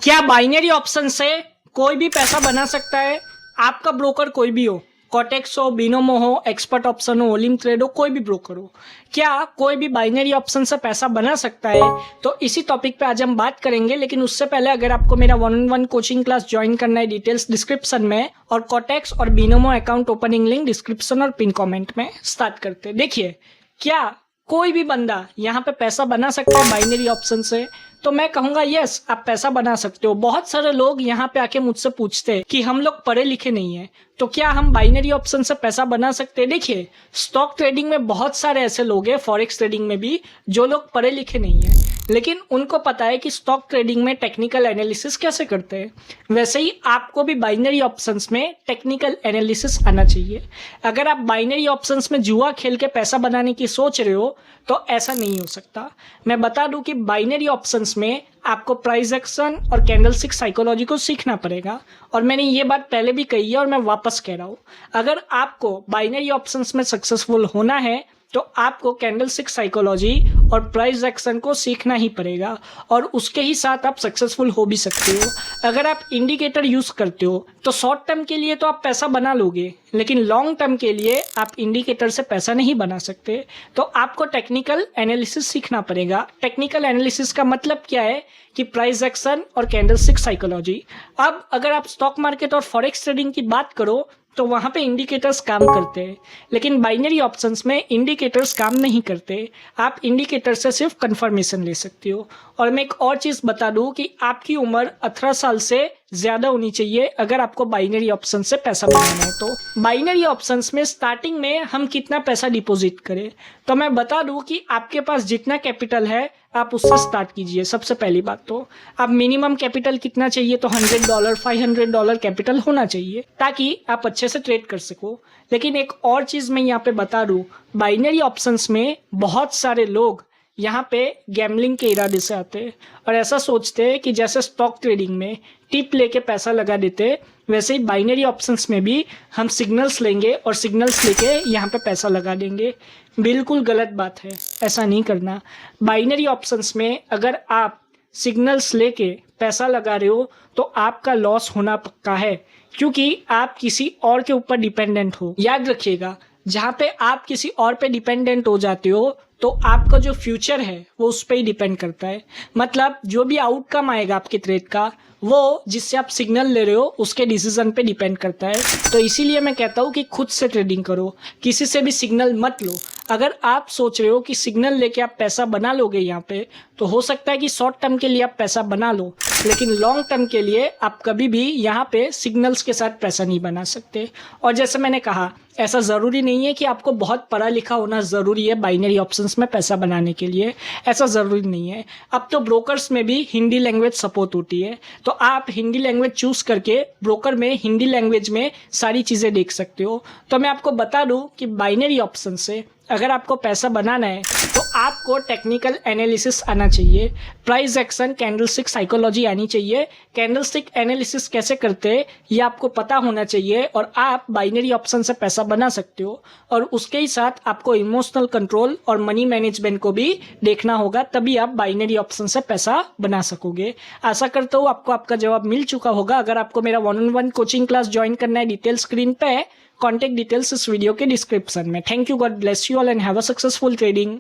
क्या binary option से कोई भी पैसा बना सकता है? आपका ब्रोकर कोई भी हो, कोटेक्स हो, बिनोमो हो, एक्सपर्ट ऑप्शन हो, ओलिम ट्रेड हो, कोई भी ब्रोकर हो, क्या कोई भी बाइनरी ऑप्शन से पैसा बना सकता है? तो इसी टॉपिक पे आज हम बात करेंगे। लेकिन उससे पहले अगर आपको मेरा 1-on-1 कोचिंग क्लास ज्वाइन करना है, डिटेल्स डिस्क्रिप्शन में और कोटेक्स और Binomo account opening link description और पिन कमेंट में। स्टार्ट करते हैं। देखिए, क्या कोई भी बंदा यहाँ पे पैसा बना सकता है बाइनरी ऑप्शन से? तो मैं कहूंगा यस, आप पैसा बना सकते हो। बहुत सारे लोग यहाँ पे आके मुझसे पूछते हैं कि हम लोग पढ़े लिखे नहीं है, तो क्या हम बाइनरी ऑप्शन से पैसा बना सकते हैं? देखिए, स्टॉक ट्रेडिंग में बहुत सारे ऐसे लोग हैं, फॉरेक्स ट्रेडिंग में भी, जो लोग पढ़े लिखे नहीं है, लेकिन उनको पता है कि स्टॉक ट्रेडिंग में टेक्निकल एनालिसिस कैसे करते हैं। वैसे ही आपको भी बाइनरी ऑप्शंस में टेक्निकल एनालिसिस आना चाहिए। अगर आप बाइनरी ऑप्शंस में जुआ खेल के पैसा बनाने की सोच रहे हो तो ऐसा नहीं हो सकता। मैं बता दूं कि बाइनरी ऑप्शंस में आपको प्राइस एक्शन और कैंडलस्टिक साइकोलॉजी को सीखना पड़ेगा, और मैंने ये बात पहले भी कही है और मैं वापस कह रहा हूँ। अगर आपको बाइनरी ऑप्शंस में सक्सेसफुल होना है तो आपको कैंडलस्टिक साइकोलॉजी और प्राइस एक्शन को सीखना ही पड़ेगा, और उसके ही साथ आप सक्सेसफुल हो भी सकते हो। अगर आप इंडिकेटर यूज करते हो तो शॉर्ट टर्म के लिए तो आप पैसा बना लोगे, लेकिन लॉन्ग टर्म के लिए आप इंडिकेटर से पैसा नहीं बना सकते। तो आपको टेक्निकल एनालिसिस सीखना पड़ेगा। टेक्निकल एनालिसिस का मतलब क्या है कि प्राइस एक्शन और कैंडलस्टिक साइकोलॉजी। अब अगर आप स्टॉक मार्केट और फॉरेक्स ट्रेडिंग की बात करो तो वहां पे इंडिकेटर्स काम करते हैं, लेकिन बाइनरी ऑप्शंस में इंडिकेटर्स काम नहीं करते। आप इंडिकेटर से सिर्फ कंफर्मेशन ले सकते हो। और मैं एक और चीज बता दूं कि आपकी उम्र 18 साल से ज्यादा होनी चाहिए अगर आपको बाइनरी ऑप्शन से पैसा बनाना है। तो बाइनरी ऑप्शंस में स्टार्टिंग में हम कितना पैसा डिपॉजिट करें, तो मैं बता दूं कि आपके पास जितना कैपिटल है आप उससे स्टार्ट कीजिए। सबसे पहली बात तो आप मिनिमम कैपिटल कितना चाहिए, तो $100 $500 कैपिटल होना चाहिए, ताकि आप अच्छे से ट्रेड कर सको। लेकिन एक और चीज मैं यहाँ पे बता दूं, बाइनरी ऑप्शंस में बहुत सारे लोग यहाँ पे गैम्बलिंग के इरादे से आते हैं और ऐसा सोचते हैं कि जैसे स्टॉक ट्रेडिंग में टिप लेके पैसा लगा देते, वैसे ही बाइनरी ऑप्शंस में भी हम सिग्नल्स लेंगे और सिग्नल्स लेके यहाँ पे पैसा लगा देंगे। बिल्कुल गलत बात है, ऐसा नहीं करना। बाइनरी ऑप्शंस में अगर आप सिग्नल्स लेके पैसा लगा रहे हो तो आपका लॉस होना पक्का है, क्योंकि आप किसी और के ऊपर डिपेंडेंट हो। याद रखिएगा, जहाँ पे आप किसी और पे डिपेंडेंट हो जाते हो तो आपका जो फ्यूचर है वो उस पर ही डिपेंड करता है। मतलब जो भी आउटकम आएगा आपके ट्रेड का, वो जिससे आप सिग्नल ले रहे हो उसके डिसीजन पे डिपेंड करता है। तो इसीलिए मैं कहता हूँ कि खुद से ट्रेडिंग करो, किसी से भी सिग्नल मत लो। अगर आप सोच रहे हो कि सिग्नल लेके आप पैसा बना लोगे यहाँ पे, तो हो सकता है कि शॉर्ट टर्म के लिए आप पैसा बना लो, लेकिन लॉन्ग टर्म के लिए आप कभी भी यहाँ पे सिग्नल्स के साथ पैसा नहीं बना सकते। और जैसे मैंने कहा, ऐसा ज़रूरी नहीं है कि आपको बहुत पढ़ा लिखा होना ज़रूरी है बाइनरी ऑप्शंस में पैसा बनाने के लिए, ऐसा ज़रूरी नहीं है। अब तो ब्रोकर्स में भी हिंदी लैंग्वेज सपोर्ट होती है, तो आप हिंदी लैंग्वेज चूज़ करके ब्रोकर में हिंदी लैंग्वेज में सारी चीज़ें देख सकते हो। तो मैं आपको बता दूं कि बाइनरी ऑप्शन से अगर आपको पैसा बनाना है तो आपको टेक्निकल एनालिसिस आना चाहिए, प्राइस एक्शन, कैंडलस्टिक साइकोलॉजी आनी चाहिए। कैंडलस्टिक एनालिसिस कैसे करते हैं ये आपको पता होना चाहिए, और आप बाइनरी ऑप्शन से पैसा बना सकते हो। और उसके ही साथ आपको इमोशनल कंट्रोल और मनी मैनेजमेंट को भी देखना होगा, तभी आप बाइनरी ऑप्शन से पैसा बना सकोगे। आशा करता हूँ आपको आपका जवाब मिल चुका होगा। अगर आपको मेरा 1-on-1 कोचिंग क्लास ज्वाइन करना है, डिटेल स्क्रीन पे है, कॉन्टेक्ट डिटेल्स इस वीडियो के डिस्क्रिप्शन में। Thank you, God bless you all and have a successful trading.